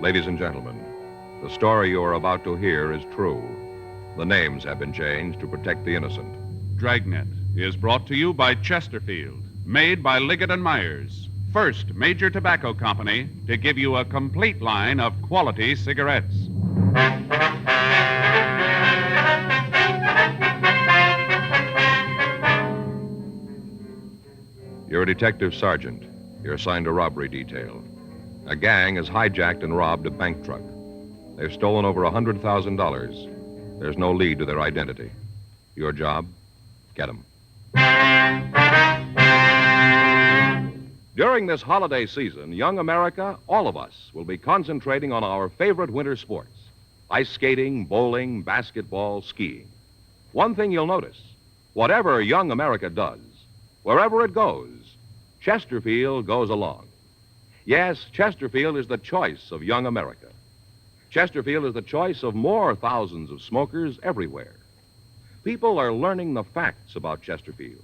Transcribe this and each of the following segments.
Ladies and gentlemen, the story you are about to hear is true. The names have been changed to protect the innocent. Dragnet is brought to you by Chesterfield, made by Liggett & Myers, first major tobacco company to give you a complete line of quality cigarettes. You're a detective sergeant. You're assigned a robbery detail. A gang has hijacked and robbed a bank truck. They've stolen over $100,000. There's no lead to their identity. Your job? Get them. During this holiday season, young America, all of us, will be concentrating on our favorite winter sports: ice skating, bowling, basketball, skiing. One thing you'll notice: whatever young America does, wherever it goes, Chesterfield goes along. Yes, Chesterfield is the choice of young America. Chesterfield is the choice of more thousands of smokers everywhere. People are learning the facts about Chesterfield,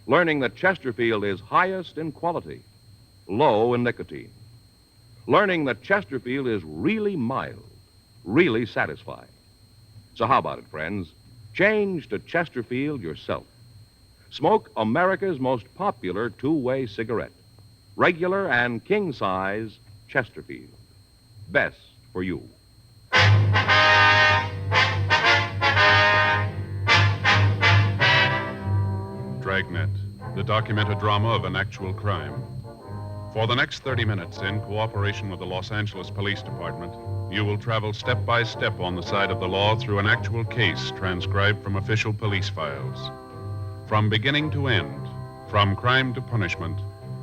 learning that Chesterfield is highest in quality, low in nicotine, learning that Chesterfield is really mild, really satisfying. So how about it, friends? Change to Chesterfield yourself. Smoke America's most popular two-way cigarette, regular and king-size Chesterfield. Best for you. Dragnet, the documented drama of an actual crime. For the next 30 minutes, in cooperation with the Los Angeles Police Department, you will travel step by step on the side of the law through an actual case transcribed from official police files. From beginning to end, from crime to punishment,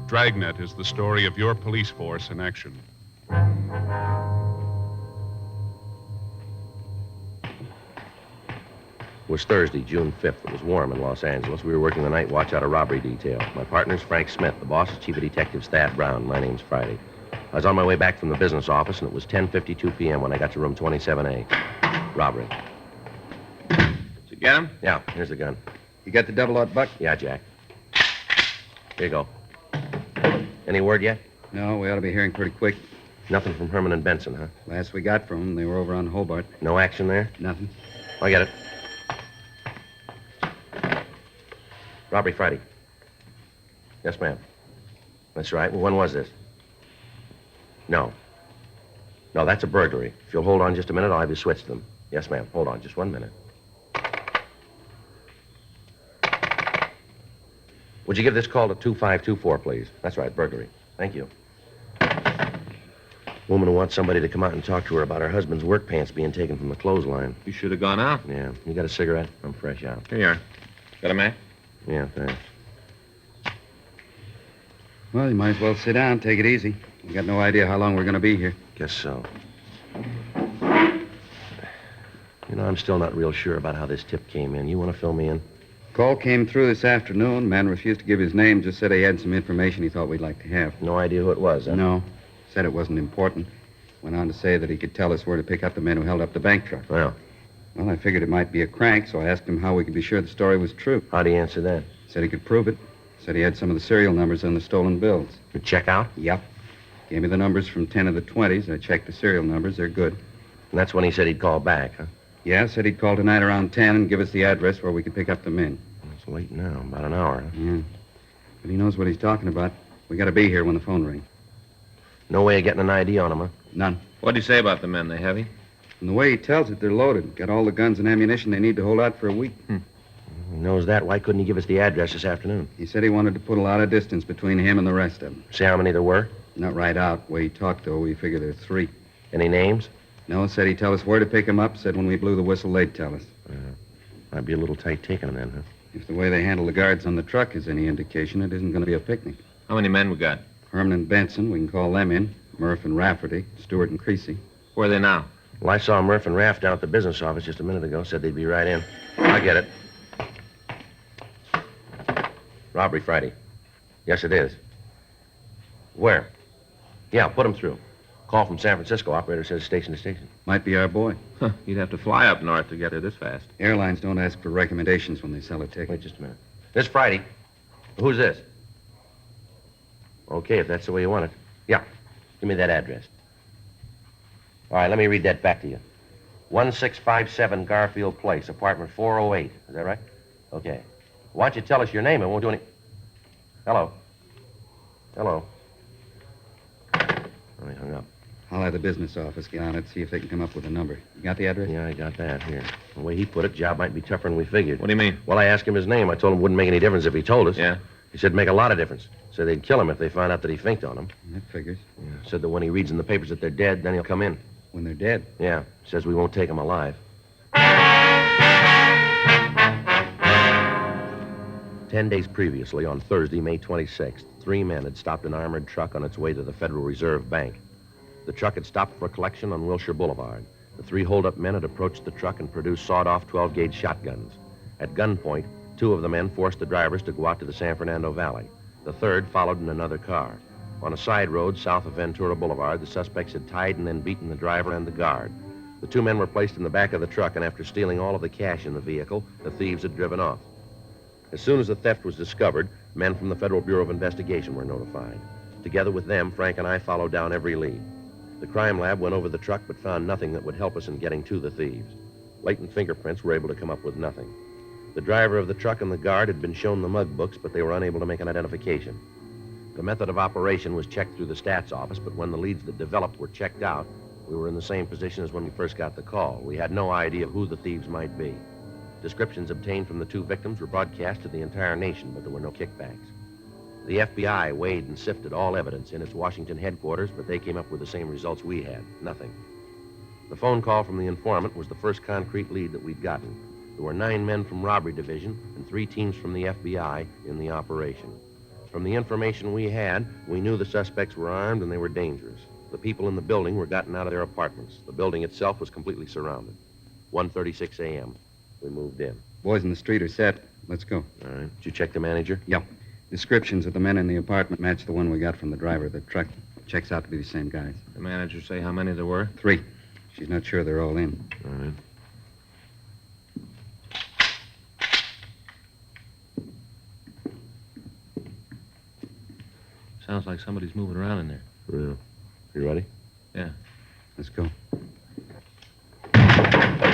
Dragnet is the story of your police force in action. It was Thursday, June 5th. It was warm in Los Angeles. We were working the night watch out of robbery detail. My partner's Frank Smith. The boss is Chief of Detectives Thad Brown. My name's Friday. I was on my way back from the business office, and it was 10:52 p.m. when I got to room 27A. Robbery. Did you get him? Yeah, here's the gun. You got the double-aught buck? Yeah, Jack. Here you go. Any word yet? No, we ought to be hearing pretty quick. Nothing from Herman and Benson, huh? Last we got from them, they were over on Hobart. No action there? Nothing. I get it. Robbery Friday. Yes, ma'am. That's right. Well, when was this? No. No, that's a burglary. If you'll hold on just a minute, I'll have you switch them. Yes, ma'am. Hold on just 1 minute. Would you give this call to 2524, please? That's right, burglary. Thank you. Woman who wants somebody to come out and talk to her about her husband's work pants being taken from the clothesline. You should have gone out. Yeah. You got a cigarette? I'm fresh out. Here you are. Got a match? Yeah, thanks. Well, you might as well sit down. Take it easy. We got no idea how long we're going to be here. Guess so. You know, I'm still not real sure about how this tip came in. You want to fill me in? Call came through this afternoon. Man refused to give his name, just said he had some information he thought we'd like to have. No idea who it was, huh? No. Said it wasn't important. Went on to say that he could tell us where to pick up the men who held up the bank truck. Well, I figured it might be a crank, so I asked him how we could be sure the story was true. how'd he answer that? Said he could prove it. Said he had some of the serial numbers on the stolen bills. You check out? Yep. Gave me the numbers from 10 of the 20s. I checked the serial numbers. They're good. And that's when he said he'd call back, huh? Yeah, said he'd call tonight around 10 and give us the address where we could pick up the men. It's late now, about an hour, huh? Yeah. But he knows what he's talking about. We got to be here when the phone rings. No way of getting an ID on him, huh? None. What'd he say about the men? They heavy? From the way he tells it, they're loaded. Got all the guns and ammunition they need to hold out for a week. He knows that. Why couldn't he give us the address this afternoon? He said he wanted to put a lot of distance between him and the rest of them. Say how many there were? Not right out. The way he talked, though, we figure there's 3. Any names? No, said he'd tell us where to pick them up. Said when we blew the whistle, they'd tell us. Might be a little tight taking then, huh? If the way they handle the guards on the truck is any indication, it isn't going to be a picnic. How many men we got? Herman and Benson, we can call them in. Murph and Rafferty, Stewart and Creasy. Where are they now? Well, I saw Murph and Raff down at the business office just a minute ago. Said they'd be right in. I get it. Robbery Friday. Yes, it is. Where? Yeah, put him through. Call from San Francisco. Operator says station to station. Might be our boy. Huh, you'd have to fly up north to get there this fast. Airlines don't ask for recommendations when they sell a ticket. Wait just a minute. This Friday. Who's this? Okay, if that's the way you want it. Yeah. Give me that address. All right, let me read that back to you. 1657 Garfield Place, apartment 408. Is that right? Okay. Why don't you tell us your name? It won't do any... Hello? Hello? Oh, he hung up. I'll have the business office get on it, see if they can come up with a number. You got the address? Yeah, I got that here. The way he put it, job might be tougher than we figured. What do you mean? Well, I asked him his name. I told him it wouldn't make any difference if he told us. Yeah? He said make a lot of difference. Said they'd kill him if they found out that he finked on them. That figures. Yeah. Said that when he reads in the papers that they're dead, then he'll come in. When they're dead. Yeah. Says we won't take him alive. 10 days previously, on Thursday, May 26th, 3 men had stopped an armored truck on its way to the Federal Reserve Bank. The truck had stopped for collection on Wilshire Boulevard. The 3 hold-up men had approached the truck and produced sawed-off 12-gauge shotguns. At gunpoint, 2 of the men forced the drivers to go out to the San Fernando Valley. The third followed in another car. On a side road south of Ventura Boulevard, the suspects had tied and then beaten the driver and the guard. The 2 men were placed in the back of the truck, and after stealing all of the cash in the vehicle, the thieves had driven off. As soon as the theft was discovered, men from the Federal Bureau of Investigation were notified. Together with them, Frank and I followed down every lead. The crime lab went over the truck but found nothing that would help us in getting to the thieves. Latent fingerprints were able to come up with nothing. The driver of the truck and the guard had been shown the mug books, but they were unable to make an identification. The method of operation was checked through the stats office, but when the leads that developed were checked out, we were in the same position as when we first got the call. We had no idea who the thieves might be. Descriptions obtained from the 2 victims were broadcast to the entire nation, but there were no kickbacks. The FBI weighed and sifted all evidence in its Washington headquarters, but they came up with the same results we had. Nothing. The phone call from the informant was the first concrete lead that we'd gotten. There were 9 men from Robbery Division and 3 teams from the FBI in the operation. From the information we had, we knew the suspects were armed and they were dangerous. The people in the building were gotten out of their apartments. The building itself was completely surrounded. 1:36 a.m. We moved in. Boys in the street are set. Let's go. All right. Did you check the manager? Yep. Descriptions of the men in the apartment match the one we got from the driver of the truck. Checks out to be the same guys. The manager say how many there were? 3. She's not sure they're all in. All right. Sounds like somebody's moving around in there. Yeah. You ready? Yeah. Let's go.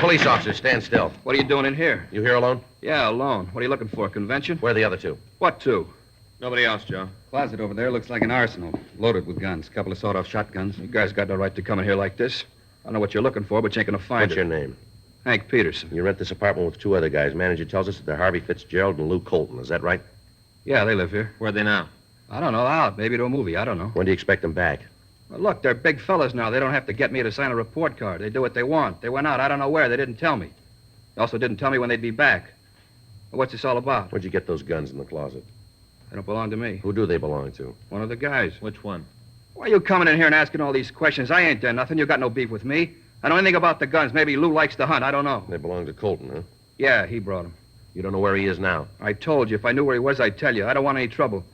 Police officer, stand still. What are you doing in here? You here alone? Yeah, alone. What are you looking for, convention? Where are the other 2? What 2? Nobody else, Joe. Closet over there looks like an arsenal. Loaded with guns. Couple of sawed-off shotguns. You guys got no right to come in here like this. I don't know what you're looking for, but you ain't gonna find What's it. your name? Hank Peterson. You rent this apartment with 2 other guys. Manager tells us that they're Harvey Fitzgerald and Lou Colton. Is that right? Yeah, they live here. Where are they now? I don't know. Out. Maybe to a movie. I don't know. When do you expect them back? Well, look, they're big fellas now. They don't have to get me to sign a report card. They do what they want. They went out. I don't know where. They didn't tell me. They also didn't tell me when they'd be back. Well, what's this all about? Where'd you get those guns in the closet? They don't belong to me. Who do they belong to? One of the guys. Which one? Why are you coming in here and asking all these questions? I ain't done nothing. You got no beef with me. I know anything about the guns. Maybe Lou likes to hunt. I don't know. They belong to Colton, huh? Yeah, he brought them. You don't know where he is now? I told you. If I knew where he was, I'd tell you. I don't want any trouble.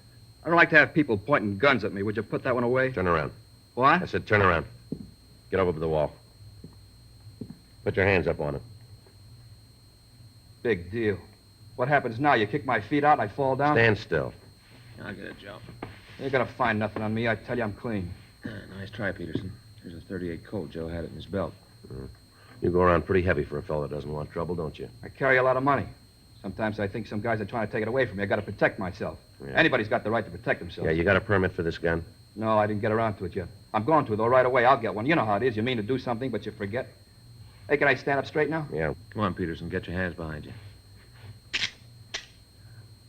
I don't like to have people pointing guns at me. Would you put that one away? Turn around. What? I said turn around. Get over to the wall. Put your hands up on it. Big deal. What happens now? You kick my feet out, I fall down? Stand still. I'll get it, Joe. You ain't gonna find nothing on me. I tell you, I'm clean. Nice try, Peterson. Here's a .38 Colt. Joe had it in his belt. You go around pretty heavy for a fellow that doesn't want trouble, don't you? I carry a lot of money. Sometimes I think some guys are trying to take it away from me. I gotta protect myself. Yeah. Anybody's got the right to protect themselves. Yeah, you got a permit for this gun? No, I didn't get around to it yet. I'm going to, though, right away. I'll get one. You know how it is. You mean to do something, but you forget. Hey, can I stand up straight now? Yeah. Come on, Peterson. Get your hands behind you.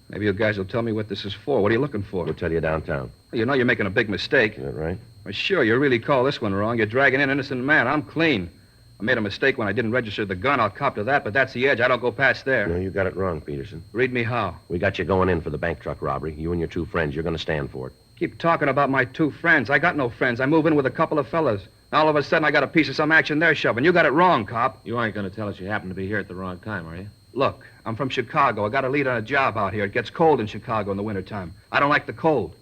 Maybe you guys will tell me what this is for. What are you looking for? We'll tell you downtown. You know you're making a big mistake. Is that right? Well, sure, you really call this one wrong. You're dragging in an innocent man. I'm clean. I made a mistake when I didn't register the gun. I'll cop to that, but that's the edge. I don't go past there. No, you got it wrong, Peterson. Read me how. We got you going in for the bank truck robbery. You and your 2 friends, you're going to stand for it. Keep talking about my 2 friends. I got no friends. I move in with a couple of fellas. Now, all of a sudden, I got a piece of some action they're shoving. You got it wrong, cop. You ain't going to tell us you happened to be here at the wrong time, are you? Look, I'm from Chicago. I got a lead on a job out here. It gets cold in Chicago in the wintertime. I don't like the cold.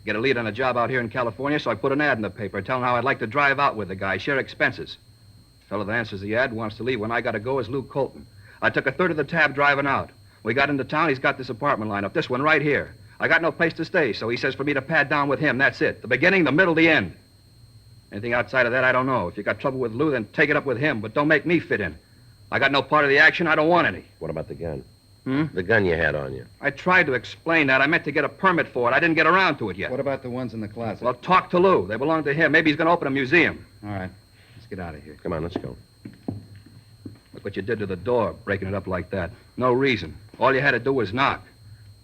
Get a lead on a job out here in California, so I put an ad in the paper telling how I'd like to drive out with the guy, share expenses. The fellow that answers the ad wants to leave when I got to go is Lou Colton. I took a third of the tab driving out. We got into town. He's got this apartment lined up, this one right here. I got no place to stay, so he says for me to pad down with him. That's it. The beginning, the middle, the end. Anything outside of that, I don't know. If you got trouble with Lou, then take it up with him, but don't make me fit in. I got no part of the action. I don't want any. What about the gun? Hmm? The gun you had on you. I tried to explain that. I meant to get a permit for it. I didn't get around to it yet. What about the ones in the closet? Well, talk to Lou. They belong to him. Maybe he's going to open a museum. All right. Let's get out of here. Come on, let's go. Look what you did to the door, breaking it up like that. No reason. All you had to do was knock.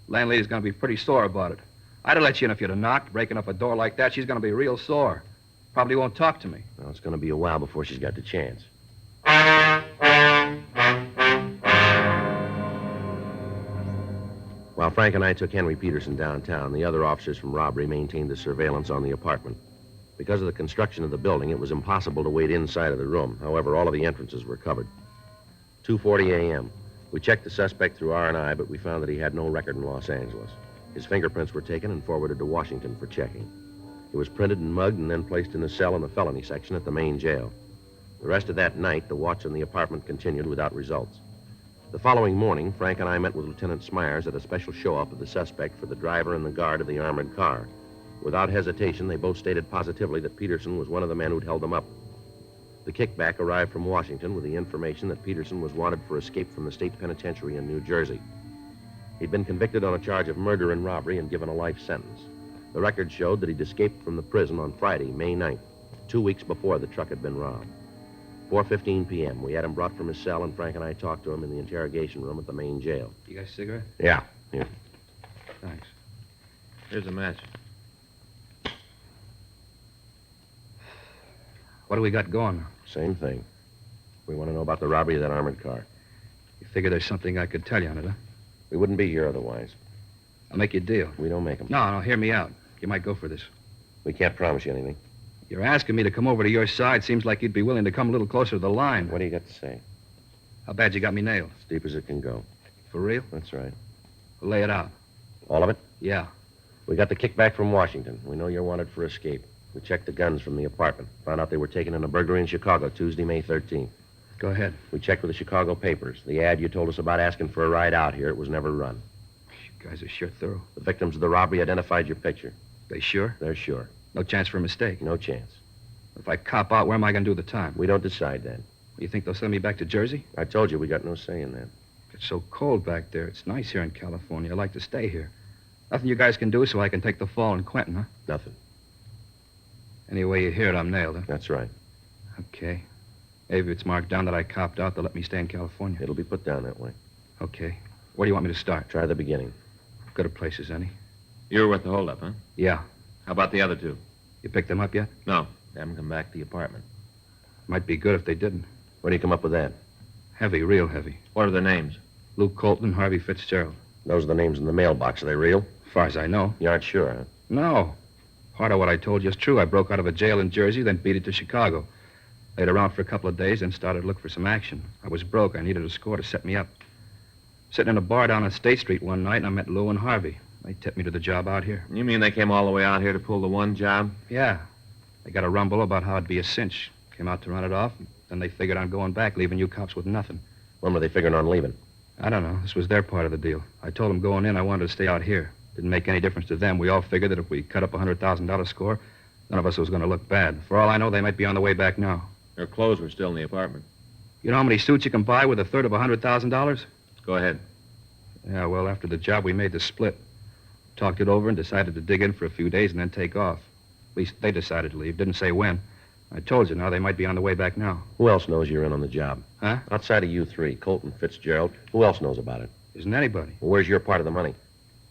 Landlady's going to be pretty sore about it. I'd have let you in if you'd have knocked. Breaking up a door like that, she's going to be real sore. Probably won't talk to me. Well, it's going to be a while before she's got the chance. While Frank and I took Henry Peterson downtown, the other officers from robbery maintained the surveillance on the apartment. Because of the construction of the building, it was impossible to wait inside of the room. However, all of the entrances were covered. 2:40 a.m. We checked the suspect through R&I, but we found that he had no record in Los Angeles. His fingerprints were taken and forwarded to Washington for checking. He was printed and mugged and then placed in a cell in the felony section at the main jail. The rest of that night, the watch on the apartment continued without results. The following morning, Frank and I met with Lieutenant Smyers at a special show-up of the suspect for the driver and the guard of the armored car. Without hesitation, they both stated positively that Peterson was one of the men who'd held them up. The kickback arrived from Washington with the information that Peterson was wanted for escape from the state penitentiary in New Jersey. He'd been convicted on a charge of murder and robbery and given a life sentence. The record showed that he'd escaped from the prison on Friday, May 9th, 2 weeks before the truck had been robbed. 4:15 p.m. We had him brought from his cell, and Frank and I talked to him in the interrogation room at the main jail. You got a cigarette? Yeah. Here. Thanks. Here's a match. What do we got going? Same thing. We want to know about the robbery of that armored car. You figure there's something I could tell you on it, huh? We wouldn't be here otherwise. I'll make you a deal. We don't make them. No, hear me out. You might go for this. We can't promise you anything. You're asking me to come over to your side. Seems like you'd be willing to come a little closer to the line. What do you got to say? How bad you got me nailed? As deep as it can go. For real? That's right. Well, lay it out. All of it? Yeah. We got the kickback from Washington. We know you're wanted for escape. We checked the guns from the apartment. Found out they were taken in a burglary in Chicago, Tuesday, May 13th. Go ahead. We checked with the Chicago papers. The ad you told us about asking for a ride out here, it was never run. You guys are sure thorough. The victims of the robbery identified your picture. They sure? They're sure. No chance for a mistake. No chance. If I cop out, where am I going to do the time? We don't decide that. You think they'll send me back to Jersey? I told you we got no say in that. It's so cold back there. It's nice here in California. I like to stay here. Nothing you guys can do so I can take the fall in Quentin, huh? Nothing. Any way you hear it, I'm nailed, huh? That's right. Okay. Maybe it's marked down that I copped out. They'll let me stay in California. It'll be put down that way. Okay. Where do you want me to start? Try the beginning. Good of places, any? You were with the holdup, huh? Yeah. How about the other two? You picked them up yet? No. They haven't come back to the apartment. Might be good if they didn't. Where do you come up with that? Heavy, real heavy. What are their names? Luke Colton, Harvey Fitzgerald. Those are the names in the mailbox. Are they real? As far as I know. You aren't sure, huh? No. Part of what I told you is true. I broke out of a jail in Jersey, then beat it to Chicago. Laid around for a couple of days, then started to look for some action. I was broke. I needed a score to set me up. Sitting in a bar down on State Street one night, and I met Lou and Harvey. They tipped me to the job out here. You mean they came all the way out here to pull the one job? Yeah. They got a rumble about how it'd be a cinch. Came out to run it off. Then they figured on going back, leaving you cops with nothing. When were they figuring on leaving? I don't know. This was their part of the deal. I told them going in I wanted to stay out here. Didn't make any difference to them. We all figured that if we cut up a $100,000 score, none of us was going to look bad. For all I know, they might be on the way back now. Their clothes were still in the apartment. You know how many suits you can buy with a third of $100,000? Go ahead. Yeah, well, after the job, we made the split. Talked it over and decided to dig in for a few days and then take off. At least they decided to leave. Didn't say when. I told you now they might be on the way back now. Who else knows you're in on the job? Huh? Outside of you three, Colton, Fitzgerald, who else knows about it? Isn't anybody. Well, where's your part of the money?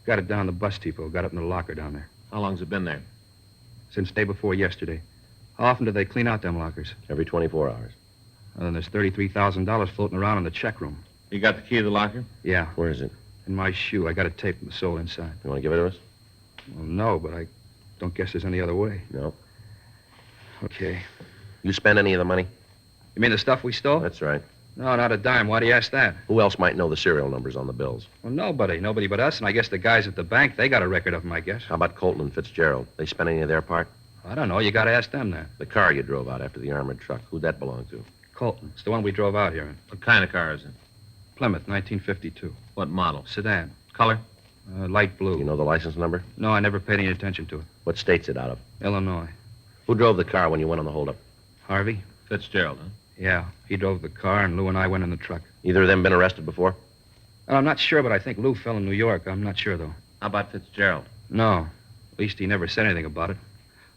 Got it down the bus depot. Got it in the locker down there. How long's it been there? Since day before yesterday. How often do they clean out them lockers? Every 24 hours. Well, then there's $33,000 floating around in the check room. You got the key to the locker? Yeah, Where is it? in my shoe. I got it taped with the sole inside. You want to give it to us? Well, no, but I don't guess there's any other way. No. Okay. You spend any of the money? You mean the stuff we stole? That's right. No, not a dime. Why do you ask that? Who else might know the serial numbers on the bills? Well, nobody. Nobody but us, and I guess the guys at the bank, they got a record of them, I guess. How about Colton and Fitzgerald? They spend any of their part? I don't know. You got to ask them that. The car you drove out after the armored truck, who'd that belong to? Colton. It's the one we drove out here in. What kind of car is it? Plymouth, 1952. What model? Sedan. Color? Light blue. You know the license number? No, I never paid any attention to it. What state's it out of? Illinois. Who drove the car when you went on the holdup? Harvey? Fitzgerald, huh? Yeah, he drove the car, and Lou and I went in the truck. Either of them been arrested before? I'm not sure, but I think Lou fell in New York. I'm not sure, though. How about Fitzgerald? No. At least he never said anything about it.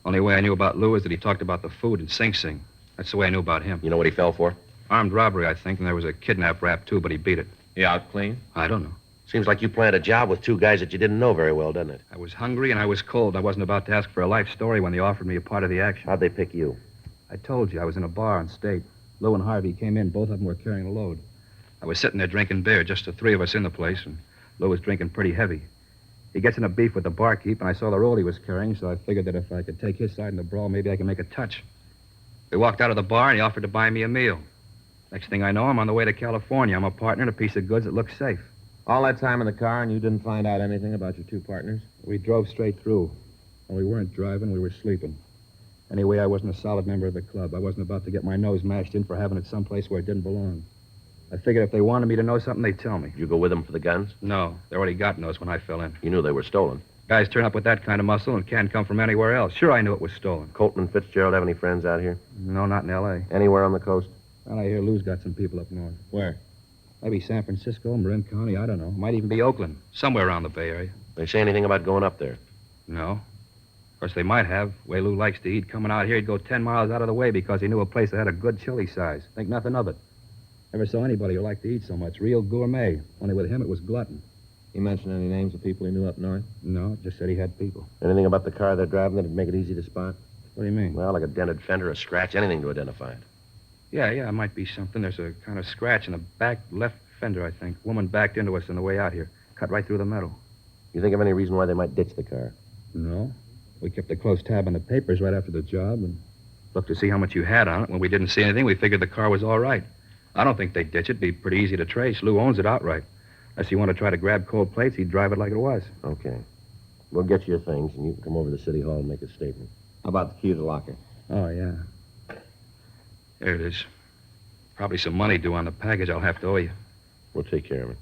Only way I knew about Lou is that he talked about the food in Sing Sing. That's the way I knew about him. You know what he fell for? Armed robbery, I think, and there was a kidnap rap, too, but he beat it. He out clean? I don't know. Seems like you planned a job with two guys that you didn't know very well, doesn't it? I was hungry and I was cold. I wasn't about to ask for a life story when they offered me a part of the action. How'd they pick you? I told you, I was in a bar on State. Lou and Harvey came in. Both of them were carrying a load. I was sitting there drinking beer, just the three of us in the place, and Lou was drinking pretty heavy. He gets in a beef with the barkeep, and I saw the roll he was carrying, so I figured that if I could take his side in the brawl, maybe I could make a touch. We walked out of the bar, and he offered to buy me a meal. Next thing I know, I'm on the way to California. I'm a partner in a piece of goods that looks safe. All that time in the car, and you didn't find out anything about your two partners? We drove straight through. And we weren't driving, we were sleeping. Anyway, I wasn't a solid member of the club. I wasn't about to get my nose mashed in for having it someplace where it didn't belong. I figured if they wanted me to know something, they'd tell me. Did you go with them for the guns? No, they already got nose when I fell in. You knew they were stolen. Guys turn up with that kind of muscle and can't come from anywhere else. Sure, I knew it was stolen. Colton and Fitzgerald have any friends out here? No, not in L.A. Anywhere on the coast? Well, I hear Lou's got some people up north. Where? Maybe San Francisco, Marin County, I don't know. Might even be Oakland. Somewhere around the Bay Area. They say anything about going up there? No. Of course, they might have. The way Lou likes to eat. Coming out here, he'd go 10 miles out of the way because he knew a place that had a good chili size. Think nothing of it. Never saw anybody who liked to eat so much. Real gourmet. Only with him, it was glutton. He mentioned any names of people he knew up north? No, just said he had people. Anything about the car they're driving that'd make it easy to spot? What do you mean? Well, like a dented fender, a scratch, anything to identify it. Yeah, it might be something. There's a kind of scratch in the back left fender, I think. Woman backed into us on the way out here. Cut right through the metal. You think of any reason why they might ditch the car? No. We kept a close tab on the papers right after the job and looked to see how much you had on it. When we didn't see anything, we figured the car was all right. I don't think they'd ditch it. It'd be pretty easy to trace. Lou owns it outright. Unless you want to try to grab cold plates, he'd drive it like it was. Okay. We'll get you your things, and you can come over to City Hall and make a statement. How about the key to the locker? Oh, yeah. There it is. Probably some money due on the package I'll have to owe you. We'll take care of it.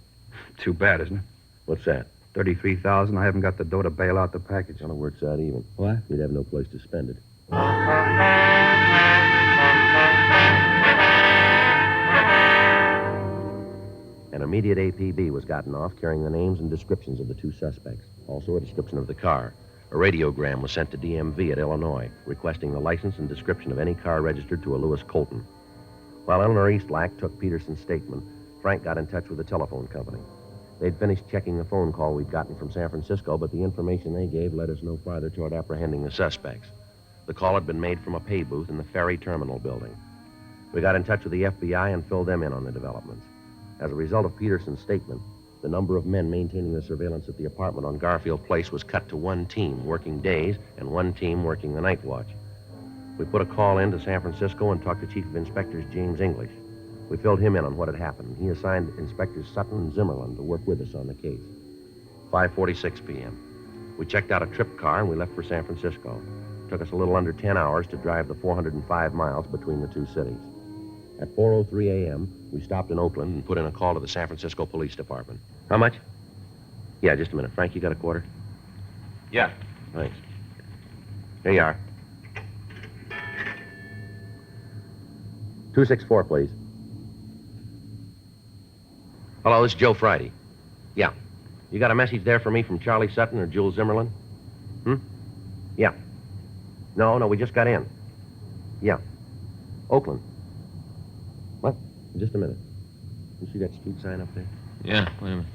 Too bad, isn't it? What's that? $33,000. I haven't got the dough to bail out the package. Well, it works out even. What? We'd have no place to spend it. An immediate APB was gotten off carrying the names and descriptions of the two suspects. Also a description of the car. A radiogram was sent to DMV at Illinois, requesting the license and description of any car registered to a Lewis Colton. While Eleanor Eastlack took Peterson's statement, Frank got in touch with the telephone company. They'd finished checking the phone call we'd gotten from San Francisco, but the information they gave led us no farther toward apprehending the suspects. The call had been made from a pay booth in the ferry terminal building. We got in touch with the FBI and filled them in on the developments. As a result of Peterson's statement, the number of men maintaining the surveillance at the apartment on Garfield Place was cut to one team working days and one team working the night watch. We put a call in to San Francisco and talked to Chief of Inspectors James English. We filled him in on what had happened. He assigned Inspectors Sutton and Zimmerlin to work with us on the case. 5:46 p.m. We checked out a trip car and we left for San Francisco. It took us a little under 10 hours to drive the 405 miles between the two cities. At 4:03 a.m., we stopped in Oakland and put in a call to the San Francisco Police Department. How much? Yeah, just a minute. Frank, you got a quarter? Yeah. Thanks. Here you are. 264, please. Hello, this is Joe Friday. Yeah. You got a message there for me from Charlie Sutton or Jules Zimmerlin? Yeah. No, we just got in. Yeah. Oakland. What? Just a minute. You see that street sign up there? Yeah, wait a minute.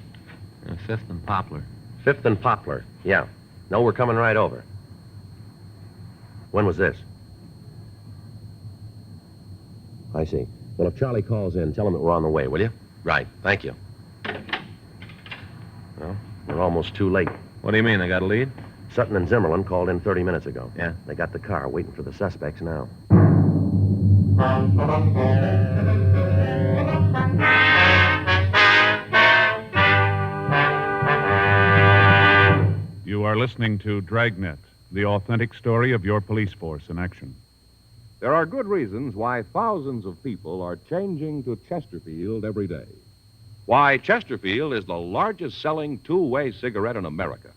5th and Poplar. 5th and Poplar. Yeah. No, we're coming right over. When was this? I see. Well, if Charlie calls in, tell him that we're on the way, will you? Right. Thank you. Well, we're almost too late. What do you mean, they got a lead? Sutton and Zimmerlin called in 30 minutes ago. Yeah. They got the car waiting for the suspects now. You are listening to Dragnet, the authentic story of your police force in action. There are good reasons why thousands of people are changing to Chesterfield every day. Why Chesterfield is the largest selling two-way cigarette in America.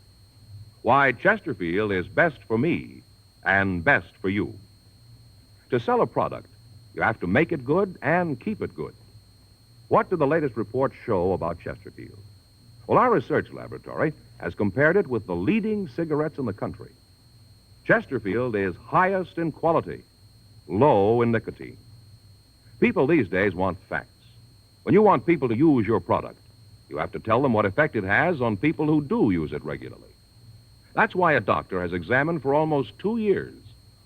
Why Chesterfield is best for me and best for you. To sell a product, you have to make it good and keep it good. What do the latest reports show about Chesterfield? Well, our research laboratory has compared it with the leading cigarettes in the country. Chesterfield is highest in quality, low in nicotine. People these days want facts. When you want people to use your product, you have to tell them what effect it has on people who do use it regularly. That's why a doctor has examined for almost 2 years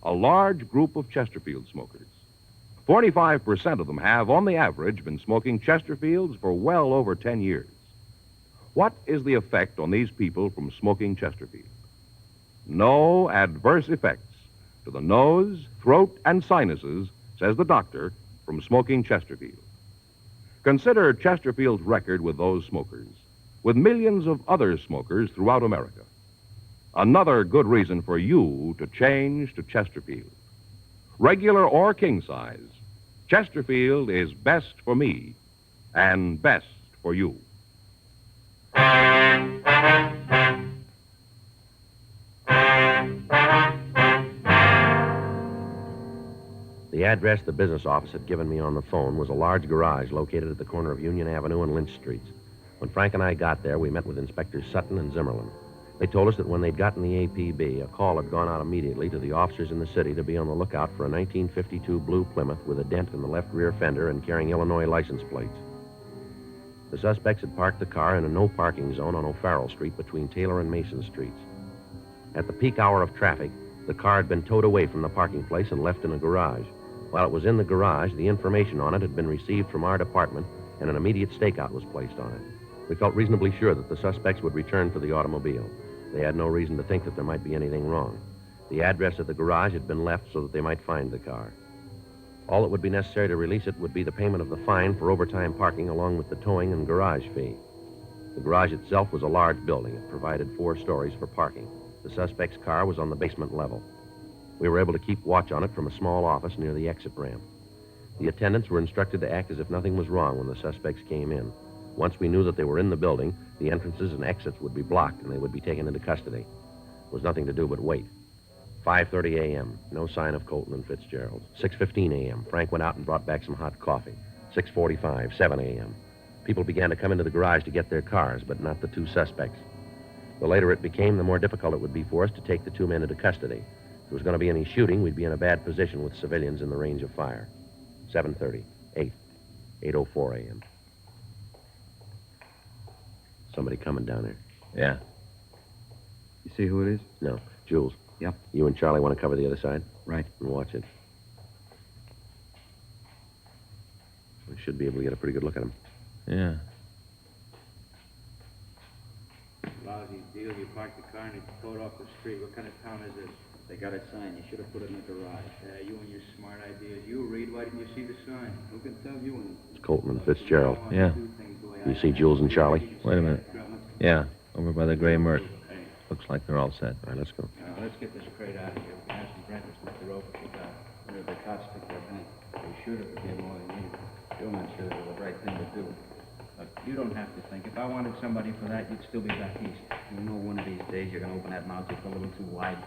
a large group of Chesterfield smokers. 45% of them have, on the average, been smoking Chesterfields for well over 10 years. What is the effect on these people from smoking Chesterfield? No adverse effects to the nose, throat, and sinuses, says the doctor, from smoking Chesterfield. Consider Chesterfield's record with those smokers, with millions of other smokers throughout America. Another good reason for you to change to Chesterfield. Regular or king size, Chesterfield is best for me and best for you. The address the business office had given me on the phone was a large garage located at the corner of Union Avenue and Lynch Streets. When Frank and I got there, we met with Inspectors Sutton and Zimmerlin. They told us that when they'd gotten the APB, a call had gone out immediately to the officers in the city to be on the lookout for a 1952 blue Plymouth with a dent in the left rear fender and carrying Illinois license plates. The suspects had parked the car in a no-parking zone on O'Farrell Street between Taylor and Mason Streets. At the peak hour of traffic, the car had been towed away from the parking place and left in a garage. While it was in the garage, the information on it had been received from our department, and an immediate stakeout was placed on it. We felt reasonably sure that the suspects would return for the automobile. They had no reason to think that there might be anything wrong. The address of the garage had been left so that they might find the car. All that would be necessary to release it would be the payment of the fine for overtime parking along with the towing and garage fee. The garage itself was a large building. It provided 4 stories for parking. The suspect's car was on the basement level. We were able to keep watch on it from a small office near the exit ramp. The attendants were instructed to act as if nothing was wrong when the suspects came in. Once we knew that they were in the building, the entrances and exits would be blocked and they would be taken into custody. There was nothing to do but wait. 5:30 a.m., no sign of Colton and Fitzgerald. 6:15 a.m., Frank went out and brought back some hot coffee. 6:45, 7 a.m. People began to come into the garage to get their cars, but not the 2 suspects. The later it became, the more difficult it would be for us to take the 2 men into custody. If there was going to be any shooting, we'd be in a bad position with civilians in the range of fire. 7:30, 8, 8:04 a.m. Somebody coming down there. Yeah. You see who it is? No. Jules. Yep. You and Charlie want to cover the other side? Right. And watch it. We should be able to get a pretty good look at him. Yeah. Lousy deal. You parked the car and it's towed off the street. What kind of town is this? They got a sign. You should have put it in the garage. You and your smart ideas. You read. Why didn't you see the sign? Who can tell you when... It's Colton and Fitzgerald. Yeah. You see Jules and Charlie? Wait a minute. Yeah, over by the gray Merc. Looks like they're all set. All right, let's go. Let's get this crate out of here. We can have some breakfast with the rope if you got it. Where did the cops pick their bank? They should have been more than you. Joe not sure it was the right thing to do. Look, you don't have to think. If I wanted somebody for that, you'd still be back east. You know one of these days you're going to open that mouth just a little too wide.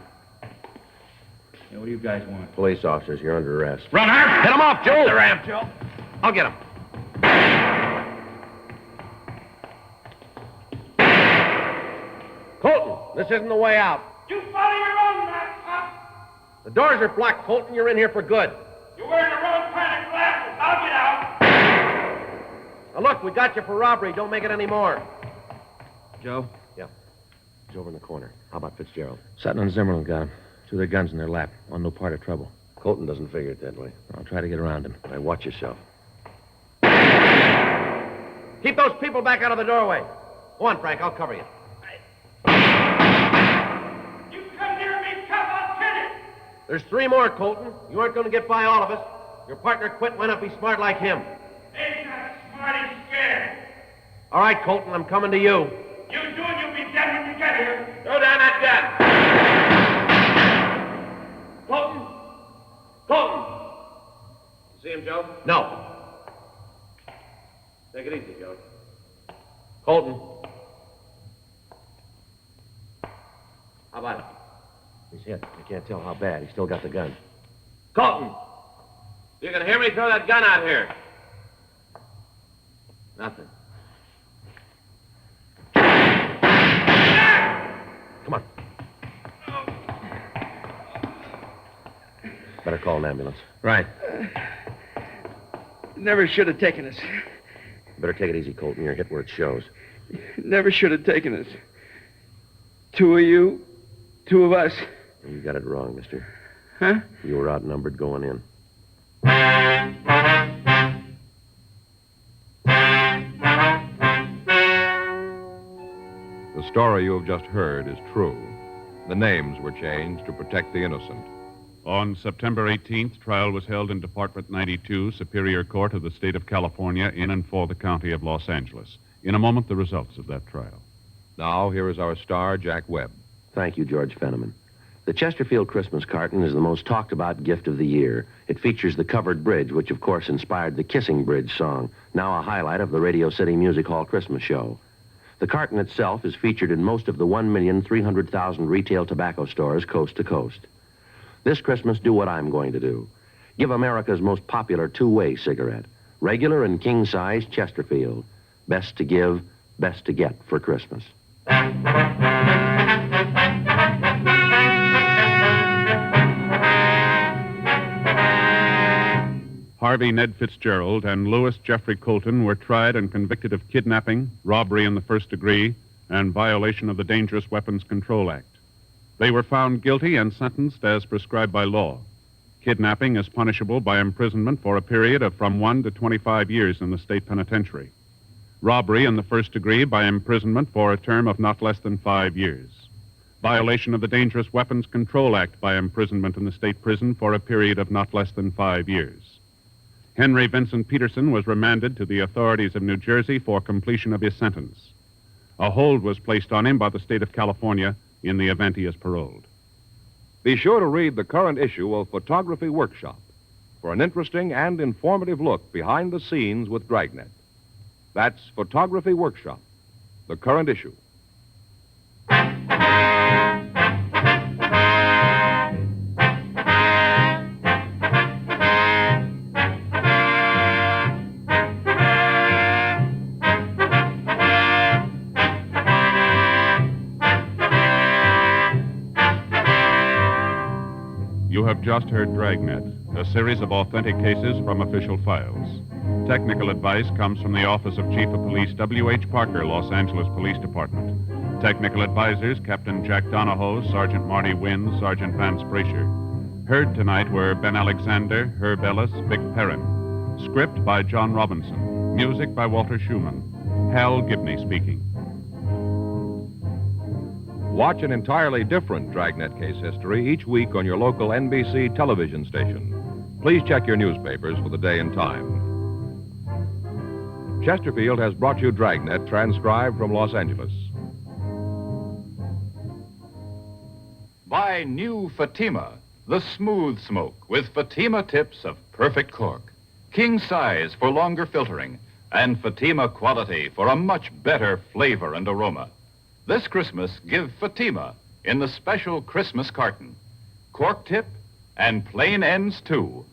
Yeah, what do you guys want? Police officers, you're under arrest. Run, Art! Hit him off, Jules! The ramp, Joe. I'll get him. Colton, this isn't the way out. You follow your own map, Pop. The doors are blocked, Colton. You're in here for good. You're wearing the wrong kind of glasses. I'll get out. Now, look, we got you for robbery. Don't make it any more. Joe? Yeah. He's over in the corner. How about Fitzgerald? Sutton and Zimmerlin got him. 2 of their guns in their lap. On no part of trouble. Colton doesn't figure it that way. I'll try to get around him. All right, watch yourself. Keep those people back out of the doorway. Go on, Frank. I'll cover you. You come near me, Pop, I'll kill you. There's 3 more, Colton. You aren't going to get by all of us. Your partner quit. Why not be smart like him? He's not smart, he's scared. All right, Colton, I'm coming to you. You do and you'll be dead when you get here. Throw down that gun. Colton! Colton! You see him, Joe? No. Take it easy, Joe. Colton. How about it? He's hit. I can't tell how bad. He's still got the gun. Colton! You can hear me? Throw that gun out here. Nothing. Come on. Better call an ambulance. Right. Never should have taken us. Better take it easy, Colton. You're hit where it shows. Never should have taken us. Two of you, two of us. You got it wrong, mister. Huh? You were outnumbered going in. The story you have just heard is true. The names were changed to protect the innocent. On September 18th, trial was held in Department 92, Superior Court of the State of California, in and for the County of Los Angeles. In a moment, the results of that trial. Now, here is our star, Jack Webb. Thank you, George Fenneman. The Chesterfield Christmas carton is the most talked-about gift of the year. It features the covered bridge, which, of course, inspired the Kissing Bridge song, now a highlight of the Radio City Music Hall Christmas show. The carton itself is featured in most of the 1,300,000 retail tobacco stores coast to coast. This Christmas, do what I'm going to do. Give America's most popular two-way cigarette. Regular and king-size Chesterfield. Best to give, best to get for Christmas. Harvey Ned Fitzgerald and Louis Jeffrey Colton were tried and convicted of kidnapping, robbery in the first degree, and violation of the Dangerous Weapons Control Act. They were found guilty and sentenced as prescribed by law. Kidnapping is punishable by imprisonment for a period of from 1 to 25 years in the state penitentiary. Robbery in the first degree by imprisonment for a term of not less than 5 years. Violation of the Dangerous Weapons Control Act by imprisonment in the state prison for a period of not less than 5 years. Henry Vincent Peterson was remanded to the authorities of New Jersey for completion of his sentence. A hold was placed on him by the state of California in the event he is paroled. Be sure to read the current issue of Photography Workshop for an interesting and informative look behind the scenes with Dragnet. That's Photography Workshop, the current issue. You have just heard Dragnet, a series of authentic cases from official files. Technical advice comes from the Office of Chief of Police W.H. Parker, Los Angeles Police Department. Technical advisors, Captain Jack Donahoe, Sergeant Marty Wynn, Sergeant Vance Brasher. Heard tonight were Ben Alexander, Herb Ellis, Vic Perrin. Script by John Robinson. Music by Walter Schumann. Hal Gibney speaking. Watch an entirely different Dragnet case history each week on your local NBC television station. Please check your newspapers for the day and time. Chesterfield has brought you Dragnet, transcribed from Los Angeles. Buy new Fatima, the smooth smoke with Fatima tips of perfect cork. King size for longer filtering, and Fatima quality for a much better flavor and aroma. This Christmas, give Fatima in the special Christmas carton. Cork tip and plain ends, too.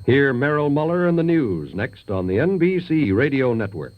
Hear Merrill Muller and the news next on the NBC Radio Network.